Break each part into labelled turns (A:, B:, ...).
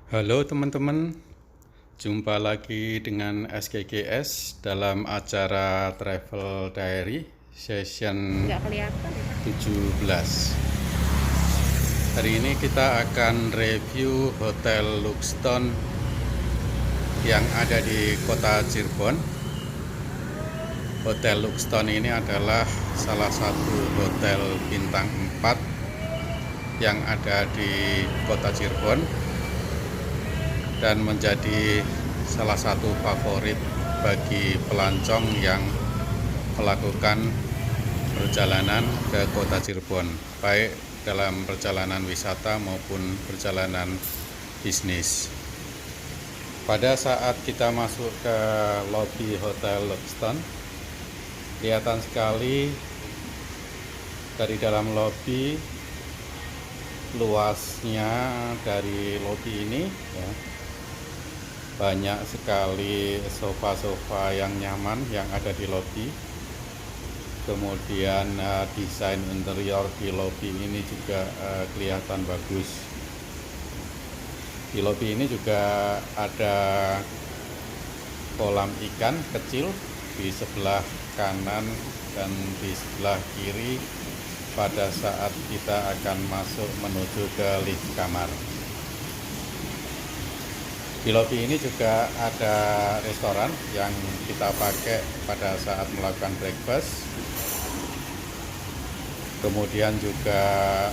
A: Halo teman-teman, jumpa lagi dengan SKGS dalam acara Travel Diary Session
B: Nggak kelihatan.
A: 17. Hari ini kita akan review Hotel Luxton yang ada di kota Cirebon. Hotel Luxton ini adalah salah satu hotel bintang 4 yang ada di kota Cirebon dan menjadi salah satu favorit bagi pelancong yang melakukan perjalanan ke kota Cirebon, baik dalam perjalanan wisata maupun perjalanan bisnis. Pada saat kita masuk ke lobi Hotel Luxton, kelihatan sekali dari dalam lobi, luasnya dari lobi ini ya, banyak sekali sofa-sofa yang nyaman yang ada di lobi. Kemudian desain interior di lobi ini juga kelihatan bagus. Di lobi ini juga ada kolam ikan kecil di sebelah kanan dan di sebelah kiri pada saat kita akan masuk menuju ke lift kamar. Di lobi ini juga ada restoran yang kita pakai pada saat melakukan breakfast. Kemudian juga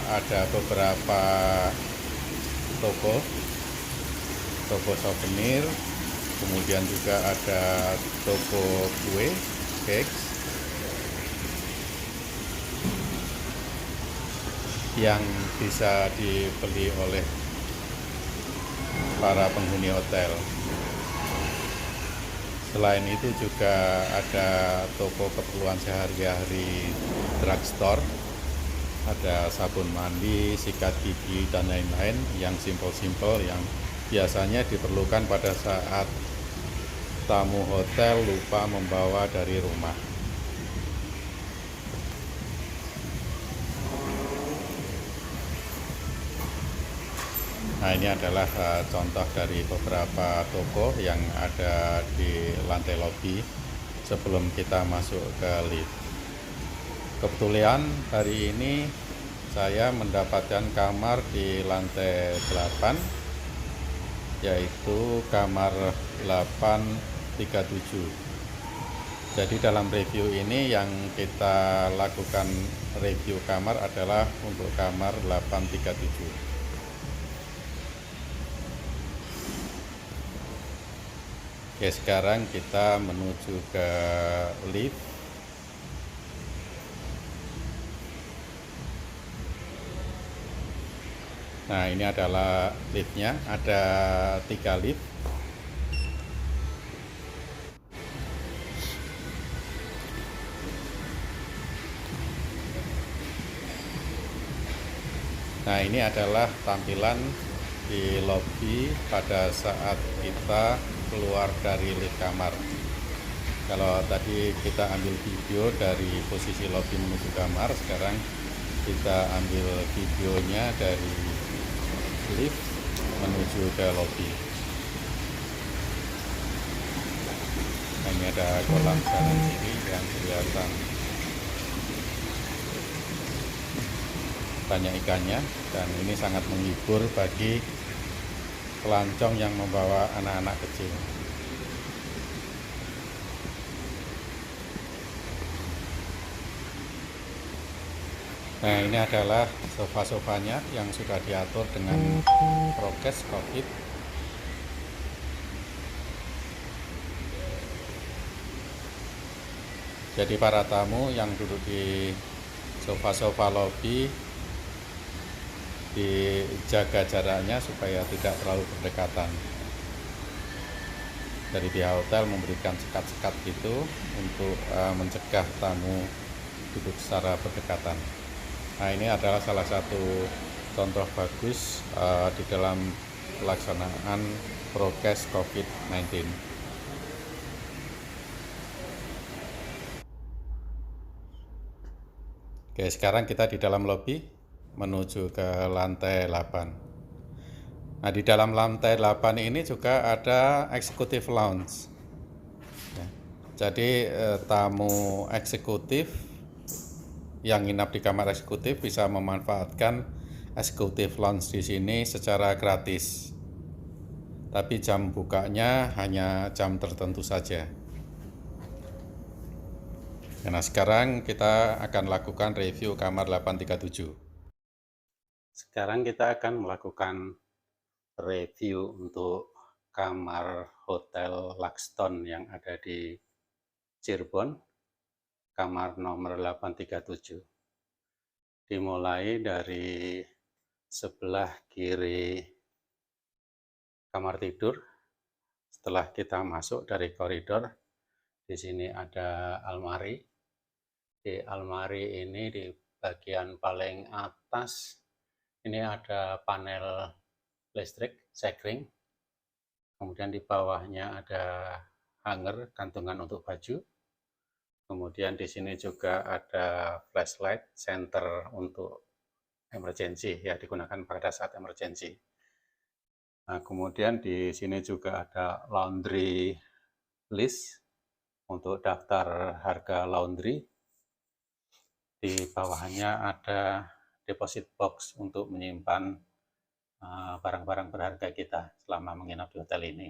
A: ada beberapa toko souvenir. Kemudian juga ada toko kue, cakes, yang bisa dibeli oleh para penghuni hotel. Selain itu juga ada toko keperluan sehari-hari, drugstore, ada sabun mandi, sikat gigi, dan lain-lain yang simpel-simpel yang biasanya diperlukan pada saat tamu hotel lupa membawa dari rumah. Nah, ini adalah contoh dari beberapa toko yang ada di lantai lobi sebelum kita masuk ke lift. Kebetulan hari ini saya mendapatkan kamar di lantai 8, yaitu kamar 837. Jadi dalam review ini yang kita lakukan review kamar adalah untuk kamar 837. Oke, sekarang kita menuju ke lift. Nah, ini adalah liftnya, ada 3 lift. Nah, ini adalah tampilan di lobi pada saat kita keluar dari lift kamar. Kalau tadi kita ambil video dari posisi lobi menuju kamar, sekarang kita ambil videonya dari lift menuju ke lobi. Nah, ini ada kolam kanan kiri yang kelihatan banyak ikannya, dan ini sangat menghibur bagi pelancong yang membawa anak-anak kecil. Nah, ini adalah sofa-sofanya yang sudah diatur dengan prokes COVID. Jadi para tamu yang duduk di sofa-sofa lobi dijaga jaraknya supaya tidak terlalu berdekatan. Dari pihak hotel memberikan sekat-sekat gitu untuk mencegah tamu duduk secara berdekatan. Nah, ini adalah salah satu contoh bagus di dalam pelaksanaan prokes COVID-19. Oke, sekarang kita di dalam lobi menuju ke lantai 8. Nah, di dalam lantai 8 ini juga ada executive lounge. Ya. Jadi tamu eksekutif yang nginap di kamar eksekutif bisa memanfaatkan executive lounge di sini secara gratis. Tapi jam bukanya hanya jam tertentu saja. Nah, sekarang kita akan lakukan review kamar 837. Sekarang kita akan melakukan review untuk kamar Hotel Luxton yang ada di Cirebon, kamar nomor 837. Dimulai dari sebelah kiri kamar tidur. Setelah kita masuk dari koridor, di sini ada almari. Di almari ini di bagian paling atas ini ada panel listrik sekring. Kemudian di bawahnya ada hanger gantungan untuk baju. Kemudian di sini juga ada flashlight center untuk emergency, ya digunakan pada saat emergency. Nah, kemudian di sini juga ada laundry list untuk daftar harga laundry. Di bawahnya ada deposit box untuk menyimpan barang-barang berharga kita selama menginap di hotel ini.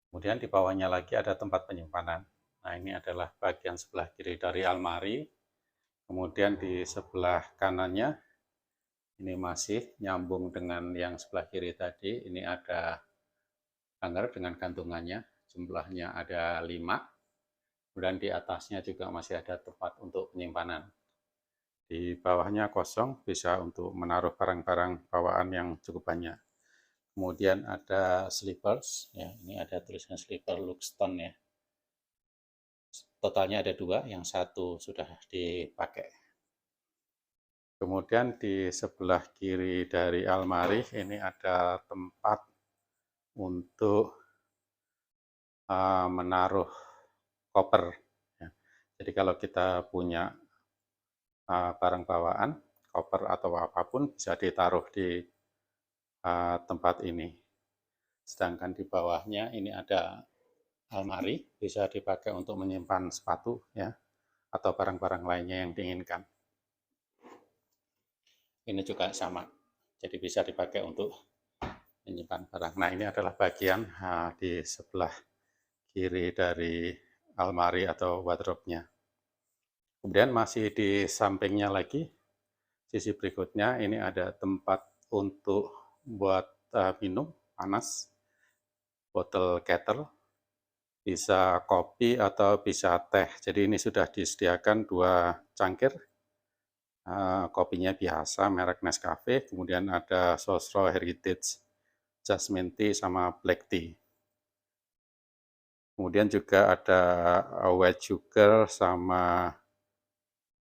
A: Kemudian di bawahnya lagi ada tempat penyimpanan. Nah, ini adalah bagian sebelah kiri dari almari. Kemudian di sebelah kanannya, ini masih nyambung dengan yang sebelah kiri tadi. Ini ada hanger dengan gantungannya. Jumlahnya ada 5. Kemudian di atasnya juga masih ada tempat untuk penyimpanan. Di bawahnya kosong, bisa untuk menaruh barang-barang bawaan yang cukup banyak. Kemudian ada slippers, ya ini ada tulisan slipper Luxton ya. Totalnya ada 2, yang satu sudah dipakai. Kemudian di sebelah kiri dari almari ini ada tempat untuk menaruh koper. Ya. Jadi kalau kita punya barang bawaan, koper atau apapun bisa ditaruh di tempat ini. Sedangkan di bawahnya ini ada almari, bisa dipakai untuk menyimpan sepatu ya, atau barang-barang lainnya yang diinginkan. Ini juga sama, jadi bisa dipakai untuk menyimpan barang. Nah, ini adalah bagian di sebelah kiri dari almari atau wardrobe-nya. Kemudian masih di sampingnya lagi, sisi berikutnya ini ada tempat untuk buat minum panas, botol kettle, bisa kopi atau bisa teh. Jadi ini sudah disediakan 2 cangkir. Kopinya biasa merek Nescafe, kemudian ada Sosro Heritage Jasmine Tea sama Black Tea. Kemudian juga ada white sugar sama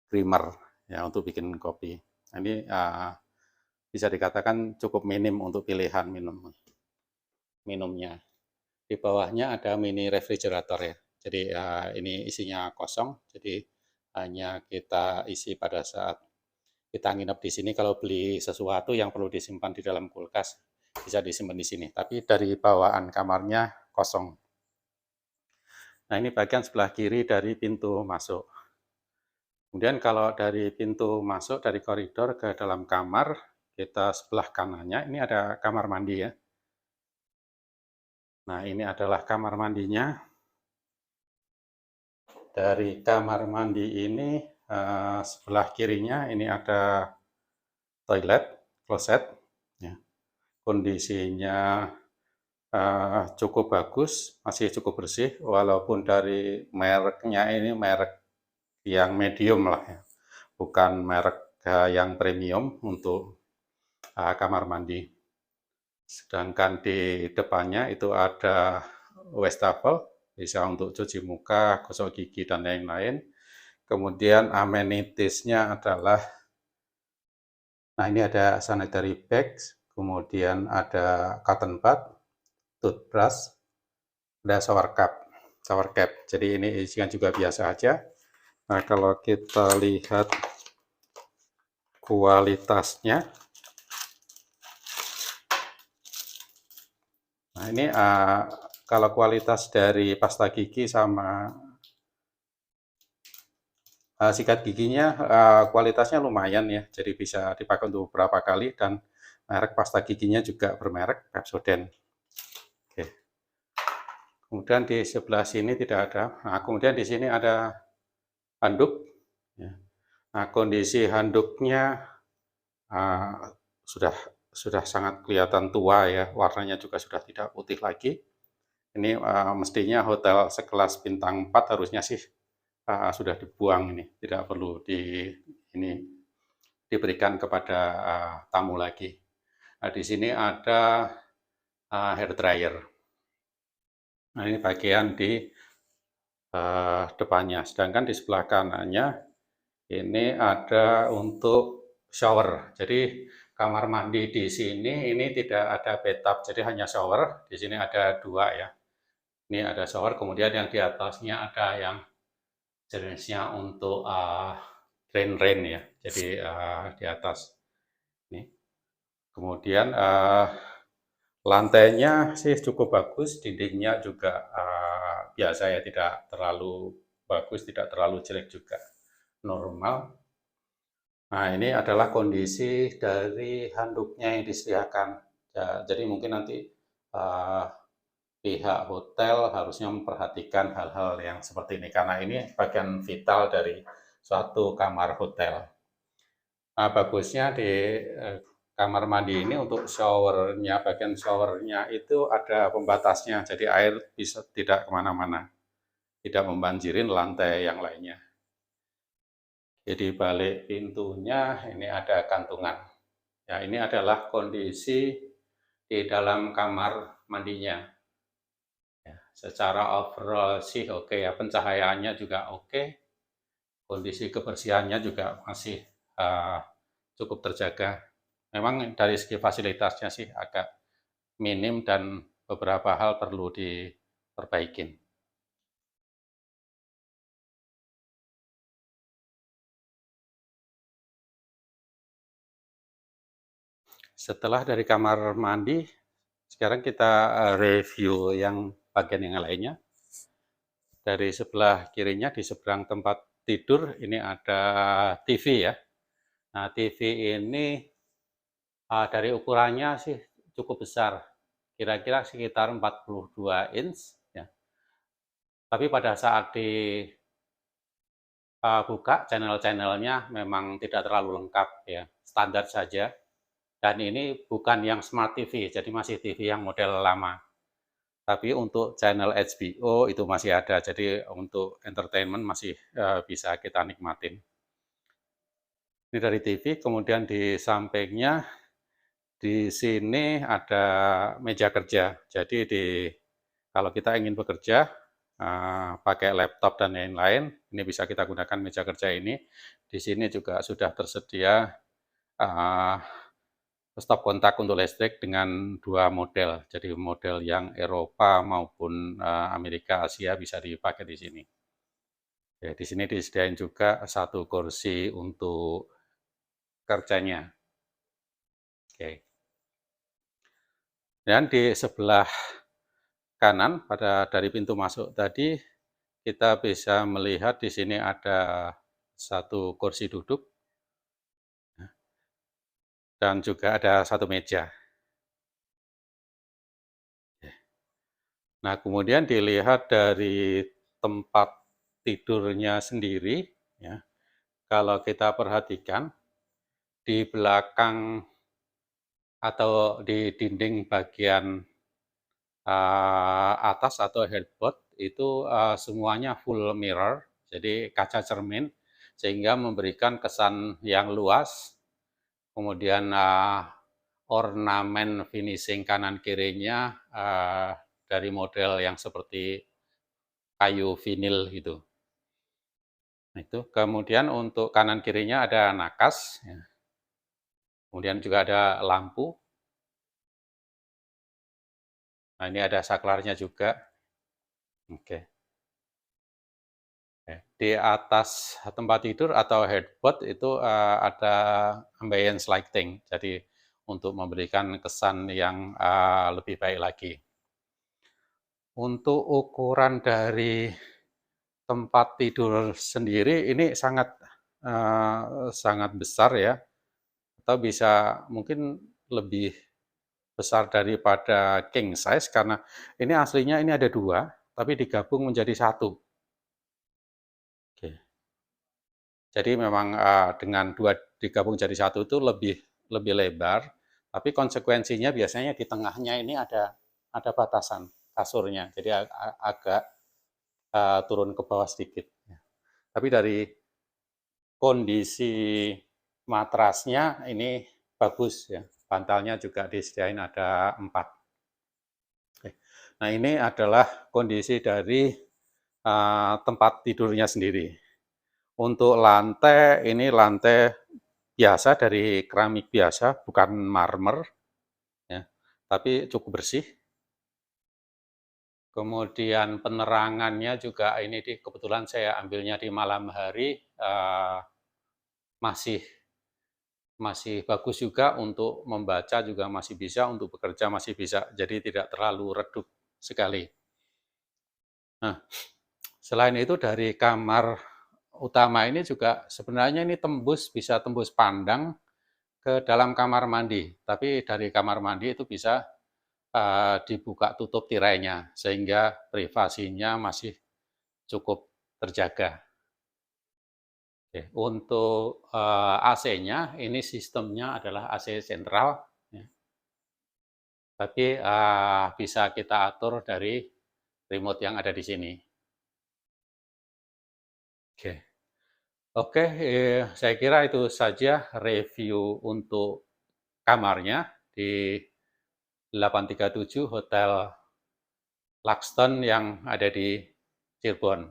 A: creamer ya untuk bikin kopi. Ini bisa dikatakan cukup minim untuk pilihan minumnya. Di bawahnya ada mini refrigerator ya. Jadi ini isinya kosong, jadi hanya kita isi pada saat kita nginep di sini. Kalau beli sesuatu yang perlu disimpan di dalam kulkas, bisa disimpan di sini. Tapi dari bawaan kamarnya kosong. Nah, ini bagian sebelah kiri dari pintu masuk. Kemudian kalau dari pintu masuk dari koridor ke dalam kamar, kita sebelah kanannya ini ada kamar mandi ya. Nah, ini adalah kamar mandinya. Dari kamar mandi ini sebelah kirinya ini ada toilet, kloset. Ya. Kondisinya cukup bagus, masih cukup bersih, walaupun dari mereknya ini merek yang medium lah ya, bukan merek yang premium untuk kamar mandi. Sedangkan di depannya itu ada wastafel, bisa untuk cuci muka, gosok gigi, dan lain-lain. Kemudian amenitiesnya adalah, nah ini ada sanitary bags, kemudian ada cotton bud, toothbrush, ada shower cap. Jadi ini isinya juga biasa aja. Nah, kalau kita lihat kualitasnya, Nah, ini kalau kualitas dari pasta gigi sama sikat giginya kualitasnya lumayan ya, jadi bisa dipakai untuk beberapa kali dan merek pasta giginya juga bermerek Pepsodent. Oke. Kemudian di sebelah sini tidak ada. Nah, kemudian di sini ada handuk. Ya. Nah, kondisi handuknya sudah sangat kelihatan tua ya, warnanya juga sudah tidak putih lagi. Ini mestinya hotel sekelas bintang 4 harusnya sih sudah dibuang ini, tidak perlu diberikan kepada tamu lagi. Nah, di sini ada hair dryer. Nah, ini bagian di depannya. Sedangkan di sebelah kanannya ini ada untuk shower. Jadi kamar mandi di sini ini tidak ada bathtub, jadi hanya shower. Di sini ada dua ya. Ini ada shower, kemudian yang di atasnya ada yang jenisnya untuk drain ya. Jadi di atas ini. Kemudian lantainya sih cukup bagus, dindingnya juga biasa ya, tidak terlalu bagus, tidak terlalu jelek juga, normal. Nah, ini adalah kondisi dari handuknya yang disediakan. Ya, jadi mungkin nanti pihak hotel harusnya memperhatikan hal-hal yang seperti ini, karena ini bagian vital dari suatu kamar hotel. Nah, bagusnya di kamar mandi ini untuk showernya, bagian showernya itu ada pembatasnya, jadi air bisa tidak kemana-mana, tidak membanjirin lantai yang lainnya. Jadi balik pintunya ini ada kantungan. Ya, ini adalah kondisi di dalam kamar mandinya. Ya, secara overall sih oke ya, pencahayaannya juga oke, kondisi kebersihannya juga masih cukup terjaga. Memang dari segi fasilitasnya sih agak minim dan beberapa hal perlu diperbaikin. Setelah dari kamar mandi, sekarang kita review yang bagian yang lainnya. Dari sebelah kirinya di seberang tempat tidur ini ada TV ya. Nah, TV ini dari ukurannya sih cukup besar, kira-kira sekitar 42 inch ya. Tapi pada saat dibuka channel-channelnya memang tidak terlalu lengkap ya, standar saja. Dan ini bukan yang Smart TV, jadi masih TV yang model lama. Tapi untuk channel HBO itu masih ada, jadi untuk entertainment masih bisa kita nikmatin. Ini dari TV, kemudian di sampingnya di sini ada meja kerja. Jadi kalau kita ingin bekerja pakai laptop dan lain-lain, ini bisa kita gunakan meja kerja ini. Di sini juga sudah tersedia stop kontak untuk listrik dengan dua model. Jadi model yang Eropa maupun Amerika Asia bisa dipakai di sini. Ya, di sini disediain juga satu kursi untuk kerjanya. Oke. Dan di sebelah kanan dari pintu masuk tadi kita bisa melihat di sini ada satu kursi duduk dan juga ada satu meja. Nah, kemudian dilihat dari tempat tidurnya sendiri, ya, kalau kita perhatikan di belakang atau di dinding bagian atas atau headboard itu semuanya full mirror, jadi kaca cermin, sehingga memberikan kesan yang luas. Kemudian ornamen finishing kanan kirinya dari model yang seperti kayu vinil gitu. Nah, itu kemudian untuk kanan kirinya ada nakas, ya. Kemudian juga ada lampu. Nah, ini ada saklarnya juga. Oke. Di atas tempat tidur atau headboard itu ada ambience lighting, jadi untuk memberikan kesan yang lebih baik lagi. Untuk ukuran dari tempat tidur sendiri ini sangat besar ya, atau bisa mungkin lebih besar daripada king size, karena ini aslinya ini ada 2, tapi digabung menjadi 1. Oke. Jadi memang, dengan 2 digabung jadi 1 itu lebih lebar, tapi konsekuensinya biasanya di tengahnya ini ada batasan kasurnya, jadi agak, turun ke bawah sedikit. Tapi dari kondisi matrasnya ini bagus ya, bantalnya juga disediain ada 4. Nah, ini adalah kondisi dari tempat tidurnya sendiri. Untuk lantai, ini lantai biasa dari keramik biasa, bukan marmer, ya, tapi cukup bersih. Kemudian penerangannya juga ini kebetulan saya ambilnya di malam hari, masih bagus juga untuk membaca, juga masih bisa, untuk bekerja masih bisa, jadi tidak terlalu redup sekali. Nah, selain itu dari kamar utama ini juga sebenarnya ini bisa tembus pandang ke dalam kamar mandi, tapi dari kamar mandi itu bisa dibuka tutup tirainya, sehingga privasinya masih cukup terjaga. Oke, untuk AC-nya, ini sistemnya adalah AC sentral, ya. Tapi bisa kita atur dari remote yang ada di sini. Oke, oke, saya kira itu saja review untuk kamarnya di 837 Hotel Luxton yang ada di Cirebon.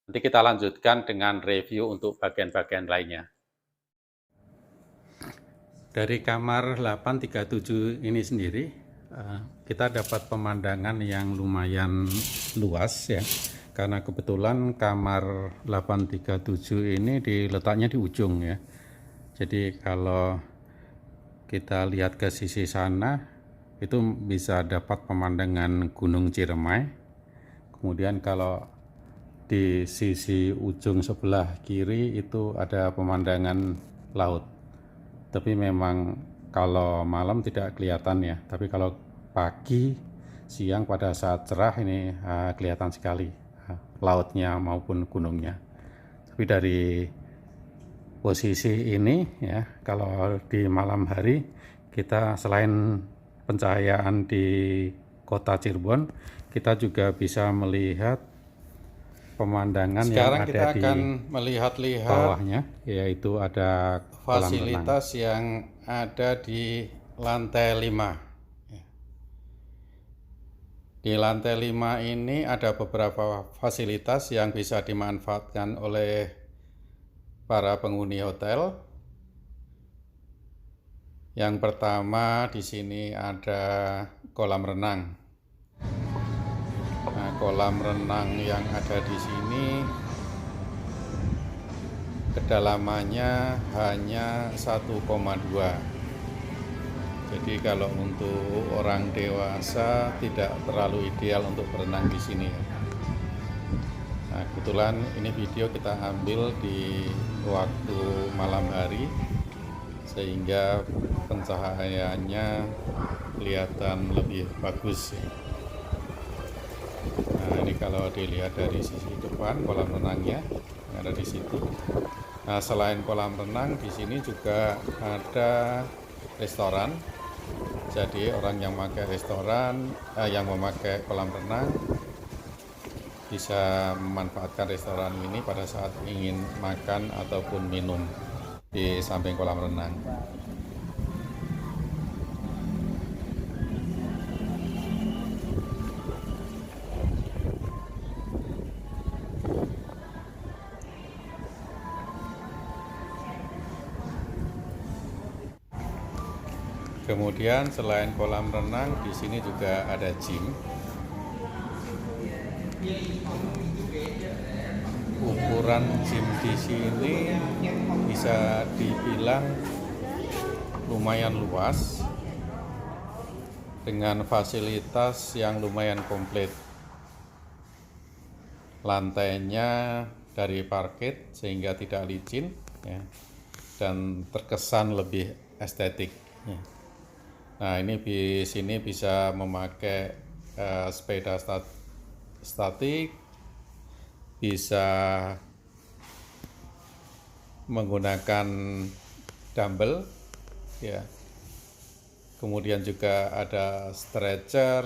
A: Nanti kita lanjutkan dengan review untuk bagian-bagian lainnya. Dari kamar 837 ini sendiri, kita dapat pemandangan yang lumayan luas ya, karena kebetulan kamar 837 ini diletaknya di ujung ya. Jadi kalau kita lihat ke sisi sana, itu bisa dapat pemandangan Gunung Ciremai. Kemudian kalau di sisi ujung sebelah kiri itu ada pemandangan laut. Tapi memang kalau malam tidak kelihatan ya, tapi kalau pagi, siang pada saat cerah ini kelihatan sekali lautnya maupun gunungnya. Tapi dari posisi ini ya, kalau di malam hari kita selain pencahayaan di kota Cirebon, kita juga bisa melihat pemandangan sekarang yang ada di melihat-lihat bawahnya, yaitu ada fasilitas yang ada di lantai 5. Di lantai 5 ini ada beberapa fasilitas yang bisa dimanfaatkan oleh para penghuni hotel. Yang pertama, di sini ada kolam renang. Nah, kolam renang yang ada di sini kedalamannya hanya 1,2. Jadi kalau untuk orang dewasa tidak terlalu ideal untuk berenang di sini. Nah, kebetulan ini video kita ambil di waktu malam hari, sehingga pencahayaannya kelihatan lebih bagus. Nah, ini kalau dilihat dari sisi depan kolam renangnya yang ada di situ. Nah, selain kolam renang, di sini juga ada restoran. Jadi orang yang memakai yang memakai kolam renang bisa memanfaatkan restoran ini pada saat ingin makan ataupun minum di samping kolam renang. Kemudian selain kolam renang, di sini juga ada gym. Ukuran gym di sini bisa dibilang lumayan luas dengan fasilitas yang lumayan komplit. lantainya dari parket sehingga tidak licin ya, dan terkesan lebih estetik ya. Nah, ini di sini bisa memakai sepeda statik, bisa menggunakan dumbbell ya. Kemudian juga ada stretcher,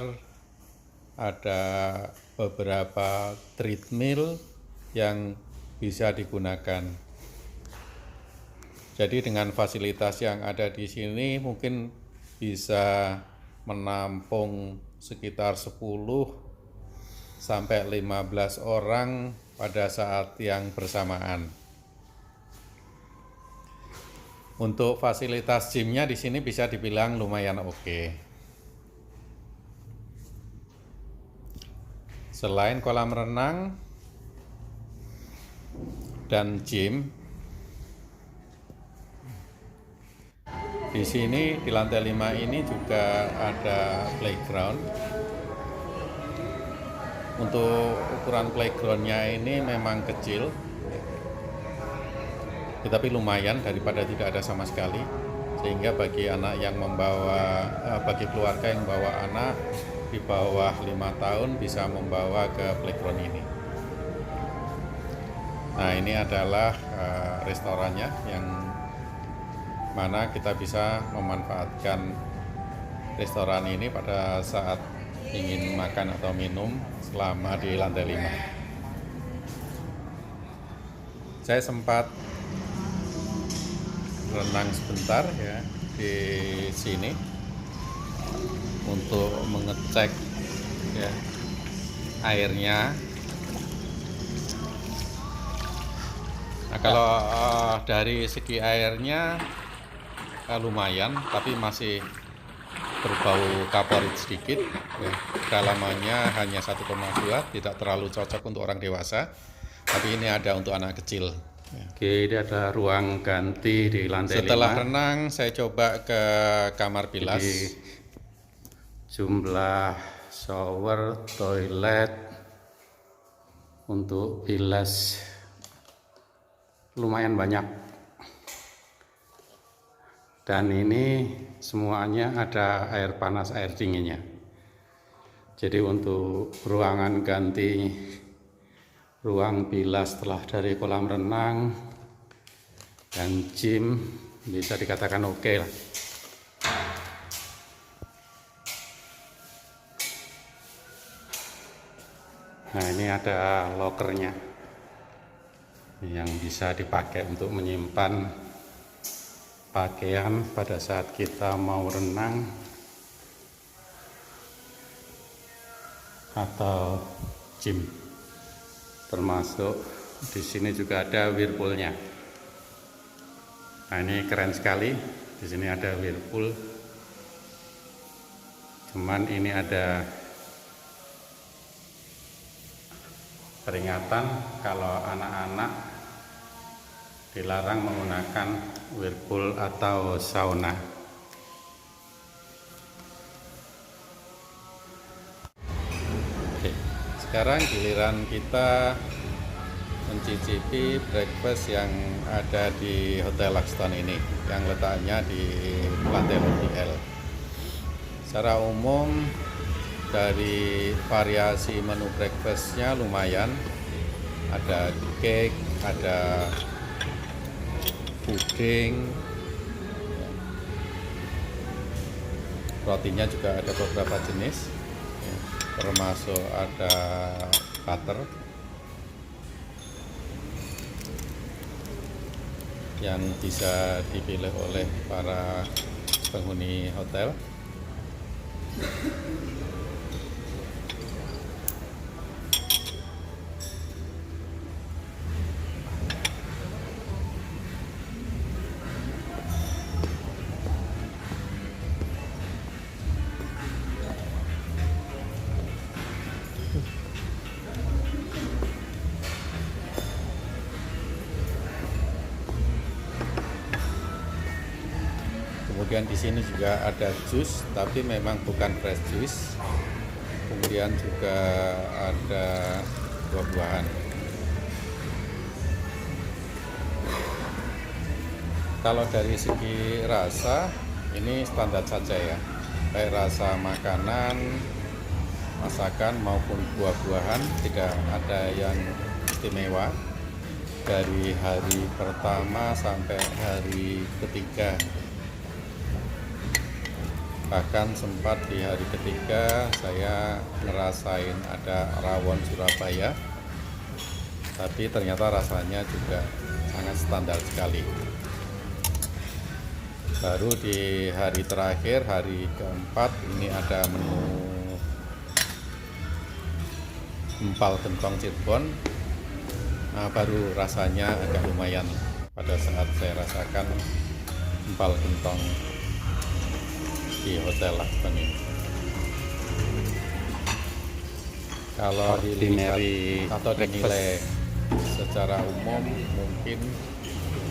A: ada beberapa treadmill yang bisa digunakan. Jadi dengan fasilitas yang ada di sini mungkin bisa menampung sekitar 10 sampai 15 orang pada saat yang bersamaan. Untuk fasilitas gymnya di sini bisa dibilang lumayan oke. Selain kolam renang dan gym, di sini di lantai 5 ini juga ada playground. Untuk ukuran playgroundnya ini memang kecil, tetapi lumayan daripada tidak ada sama sekali, sehingga bagi anak yang bagi keluarga yang membawa anak di bawah 5 tahun bisa membawa ke playground ini. Nah, ini adalah restorannya yang mana kita bisa memanfaatkan restoran ini pada saat ingin makan atau minum selama di lantai 5. Saya sempat renang sebentar ya di sini untuk mengecek ya airnya. Nah, kalau dari segi airnya lumayan, tapi masih berbau kaporit sedikit ya. Kedalamannya hanya 1,2, tidak terlalu cocok untuk orang dewasa, tapi ini ada untuk anak kecil ya.
B: Oke, ini ada ruang ganti di lantai 5.
A: Setelah renang saya coba ke kamar bilas.
B: Jadi, jumlah shower, toilet untuk bilas lumayan banyak, dan ini semuanya ada air panas air dinginnya. Jadi untuk ruangan ganti ruang bilas setelah dari kolam renang dan gym bisa dikatakan oke lah. Nah, ini ada lokernya yang bisa dipakai untuk menyimpan pakaian pada saat kita mau renang atau gym. Termasuk di sini juga ada whirlpoolnya. Nah, ini keren sekali. Di sini ada whirlpool. Cuman ini ada peringatan kalau anak-anak dilarang menggunakan whirlpool atau sauna.
A: Oke, sekarang giliran kita mencicipi breakfast yang ada di Hotel Luxton ini, yang letaknya di lantai L. Secara umum dari variasi menu breakfastnya lumayan, ada cake, ada puding, rotinya juga ada beberapa jenis ya, termasuk ada butter yang bisa dipilih oleh para penghuni hotel. Kemudian di sini juga ada jus, tapi memang bukan fresh juice. Kemudian juga ada buah-buahan. Kalau dari segi rasa ini standar saja ya, baik rasa makanan, masakan maupun buah-buahan tidak ada yang istimewa. Dari hari pertama sampai hari ketiga, bahkan sempat di hari ketiga saya ngerasain ada rawon Surabaya, tapi ternyata rasanya juga sangat standar sekali. Baru di hari terakhir, hari keempat, ini ada menu empal gentong Cirebon. Nah, baru rasanya agak lumayan pada saat saya rasakan empal gentong di Hotel Lakston ini. Kalau dilihat atau dinilai secara umum, mungkin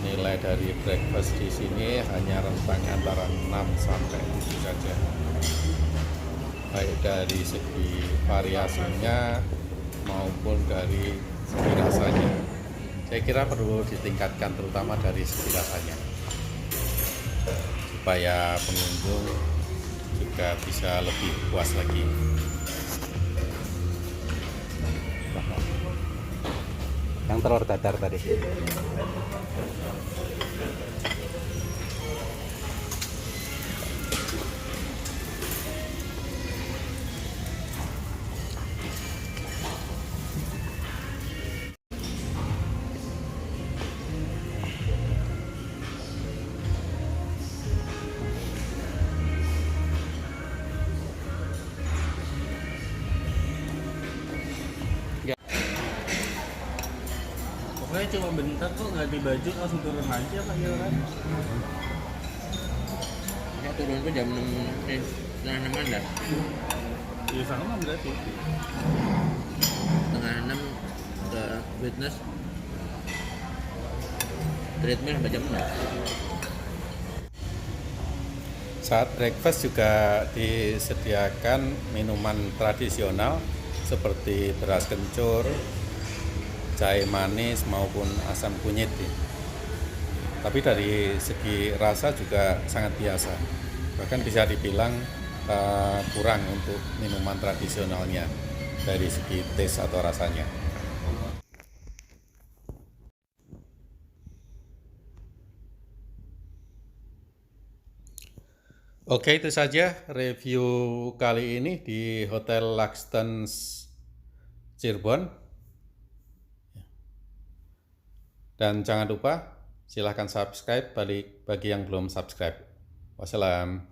A: nilai dari breakfast di sini hanya rentang antara 6 sampai 7 saja. Baik dari segi variasinya maupun dari segi rasanya. Saya kira perlu ditingkatkan terutama dari segi rasanya, supaya pengunjung juga bisa lebih puas lagi.
B: Yang telur dadar tadi.
C: Pokoknya cuma bentar kok, ganti baju langsung turun aja Pak Yoran.
D: Saya turun tuh jam 6, setengah 6 dah.
C: Ya sama berarti.
D: Setengah 6 ke fitness. Treadmill sampai jam 6.
A: Saat breakfast juga disediakan minuman tradisional seperti beras kencur, jahe manis maupun asam kunyit. Tapi dari segi rasa juga sangat biasa, bahkan bisa dibilang kurang untuk minuman tradisionalnya dari segi taste atau rasanya. Oke, itu saja review kali ini di Hotel Lakston Cirebon. Dan jangan lupa silahkan subscribe bagi yang belum subscribe. Wassalam.